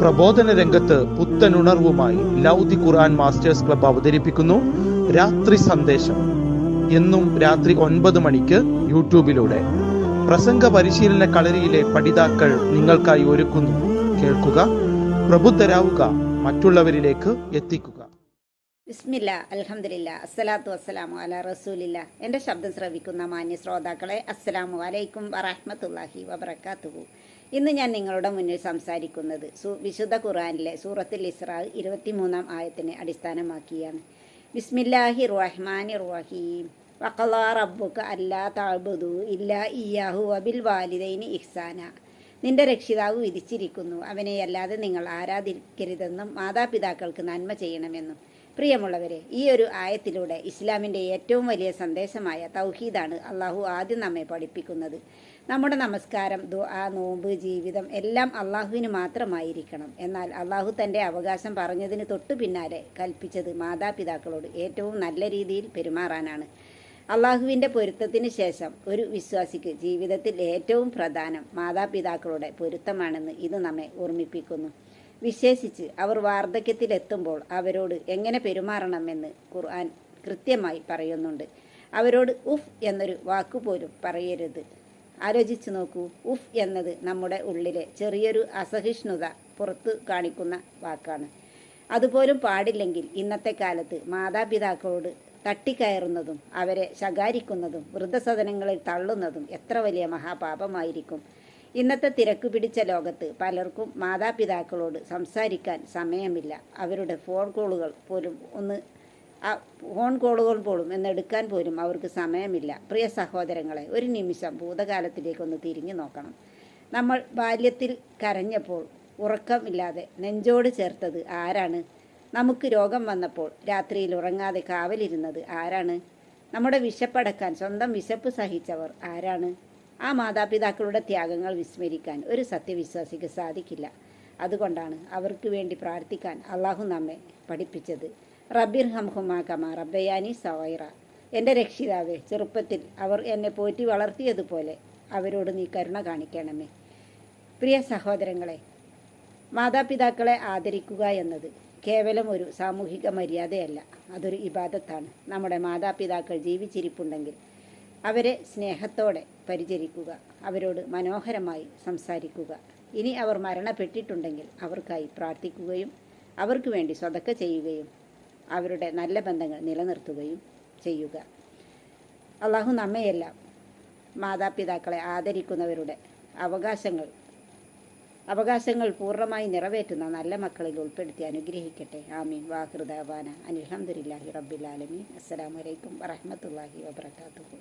പ്രബോധന രംഗത്ത് പുത്തനുണർവുമായി ലൗദി ഖുർആൻ masters club അവതരിപ്പിക്കുന്നു രാത്രി സന്ദേശം. എന്നും രാത്രി 9 മണിക്ക് യൂട്യൂബിലൂടെ പ്രസംഗ പരിശീലന കളരിയിലെ പഠിതാക്കൾ നിങ്ങൾക്കായി ഒരുക്കുന്നു. കേൾക്കുക, പ്രബുദ്ധരാവുക, മറ്റുള്ളവരിലേക്ക് എത്തിക്കുക. ബിസ്മില്ലാ, അൽഹംദുലില്ലാ, അസ്സലാത്തു വസ്സലാമു അലാ റസൂലില്ല. എൻ്റെ ശബ്ദം ശ്രവിക്കുന്ന മാന്യ ശ്രോതാക്കളെ, അസ്സലാമു അലൈക്കും വറഹ്മത്തുള്ളാഹി വബറകാതുഹു. ഇന്ന് ഞാൻ നിങ്ങളുടെ മുന്നിൽ സംസാരിക്കുന്നത് വിശുദ്ധ ഖുർആനിലെ സൂറത്തുൽ ഇസ്രാ 23-ാം ആയത്തിനെ അടിസ്ഥാനമാക്കിയാണ്. ബിസ്മില്ലാഹിർ റഹ്മാനിർ റഹീം. വഖളാ റബ്ബുക അല്ലാ തഅ്ബുദൂ ഇല്ലാ ഇയ്യാഹു വബിൽ വാലിദൈനി ഇഹ്സാന. നിന്റെ രക്ഷിതാവ് വിധിച്ചിരിക്കുന്നു, അവനെയല്ലാതെ നിങ്ങൾ ആരാധിക്കരുതെന്നും മാതാപിതാക്കൾക്ക് നന്മ ചെയ്യണമെന്നും. പ്രിയമുള്ളവരെ, ഈ ഒരു ആയത്തിലൂടെ ഇസ്ലാമിൻ്റെ ഏറ്റവും വലിയ സന്ദേശമായ തൗഹീദാണ് അള്ളാഹു ആദ്യം നമ്മെ പഠിപ്പിക്കുന്നത്. നമ്മുടെ നമസ്കാരം, ദുആ, നോമ്പ്, ജീവിതം എല്ലാം അള്ളാഹുവിന് മാത്രമായിരിക്കണം. എന്നാൽ അള്ളാഹു തൻ്റെ അവകാശം പറഞ്ഞതിന് തൊട്ടു പിന്നാലെ കൽപ്പിച്ചത് മാതാപിതാക്കളോട് ഏറ്റവും നല്ല രീതിയിൽ പെരുമാറാനാണ്. അള്ളാഹുവിൻ്റെ പൊരുത്തത്തിന് ശേഷം ഒരു വിശ്വാസിക്ക് ജീവിതത്തിൽ ഏറ്റവും പ്രധാനം മാതാപിതാക്കളുടെ പൊരുത്തമാണെന്ന് ഇത് നമ്മെ ഓർമ്മിപ്പിക്കുന്നു. വിശേഷിച്ച് അവർ വാർദ്ധക്യത്തിലെത്തുമ്പോൾ അവരോട് എങ്ങനെ പെരുമാറണമെന്ന് ഖുർആൻ കൃത്യമായി പറയുന്നുണ്ട്. അവരോട് ഉഫ് എന്നൊരു വാക്കുപോലും പറയരുത്. ആലോചിച്ച് നോക്കൂ, ഉഫ് എന്നത് നമ്മുടെ ഉള്ളിലെ ചെറിയൊരു അസഹിഷ്ണുത പുറത്തു കാണിക്കുന്ന വാക്കാണ്. അതുപോലും പാടില്ലെങ്കിൽ ഇന്നത്തെ കാലത്ത് മാതാപിതാക്കളോട് തട്ടിക്കയറുന്നതും അവരെ ശകാരിക്കുന്നതും വൃദ്ധസദനങ്ങളിൽ തള്ളുന്നതും എത്ര വലിയ മഹാപാപമായിരിക്കും. ഇന്നത്തെ തിരക്ക് പിടിച്ച ലോകത്ത് പലർക്കും മാതാപിതാക്കളോട് സംസാരിക്കാൻ സമയമില്ല. അവരുടെ ഫോൺ കോളുകൾ പോലും എന്നെടുക്കാൻ പോലും അവർക്ക് സമയമില്ല. പ്രിയ സഹോദരങ്ങളെ, ഒരു നിമിഷം ഭൂതകാലത്തിലേക്കൊന്ന് തിരിഞ്ഞു നോക്കണം. നമ്മൾ ബാല്യത്തിൽ കരഞ്ഞപ്പോൾ ഉറക്കമില്ലാതെ നെഞ്ചോട് ചേർത്തത് ആരാണ്? നമുക്ക് രോഗം വന്നപ്പോൾ രാത്രിയിൽ ഉറങ്ങാതെ കാവലിരുന്നത് ആരാണ്? നമ്മുടെ വിശപ്പടക്കാൻ സ്വന്തം വിശപ്പ് സഹിച്ചവർ ആരാണ്? ആ മാതാപിതാക്കളുടെ ത്യാഗങ്ങൾ വിസ്മരിക്കാൻ ഒരു സത്യവിശ്വാസിക്ക് സാധിക്കില്ല. അതുകൊണ്ടാണ് അവർക്ക് വേണ്ടി പ്രാർത്ഥിക്കാൻ അള്ളാഹു നമ്മെ പഠിപ്പിച്ചത്. റബ്ബിർഹംഹുമാ കമാ റബ്ബയാനി സഗീറ. എൻ്റെ രക്ഷിതാവേ, ചെറുപ്പത്തിൽ അവർ എന്നെ പോറ്റി വളർത്തിയതുപോലെ അവരോട് നീ കരുണ കാണിക്കണമേ. പ്രിയ സഹോദരങ്ങളെ, മാതാപിതാക്കളെ ആദരിക്കുക എന്നത് കേവലം ഒരു സാമൂഹിക മര്യാദയല്ല, അതൊരു ഇബാദത്താണ്. നമ്മുടെ മാതാപിതാക്കൾ ജീവിച്ചിരിപ്പുണ്ടെങ്കിൽ അവരെ സ്നേഹത്തോടെ പരിചരിക്കുക, അവരോട് മനോഹരമായി സംസാരിക്കുക. ഇനി അവർ മരണപ്പെട്ടിട്ടുണ്ടെങ്കിൽ അവർക്കായി പ്രാർത്ഥിക്കുകയും അവർക്ക് വേണ്ടി സ്വതക്ക ചെയ്യുകയും അവരുടെ നല്ല ബന്ധങ്ങൾ നിലനിർത്തുകയും ചെയ്യുക. അള്ളാഹു നമ്മയെല്ലാം മാതാപിതാക്കളെ ആദരിക്കുന്നവരുടെ അവകാശങ്ങൾ പൂർണ്ണമായി നിറവേറ്റുന്ന നല്ല മക്കളിൽ ഉൾപ്പെടുത്തി അനുഗ്രഹിക്കട്ടെ. ആമീൻ. വാഖിറു ദഅവാന അനിൽ ഹംദുലില്ലാഹി റബ്ബിൽ ആലമീൻ. അസ്സലാമു അലൈക്കും വറഹ്മത്തുള്ളാഹി വബറകാതുഹു.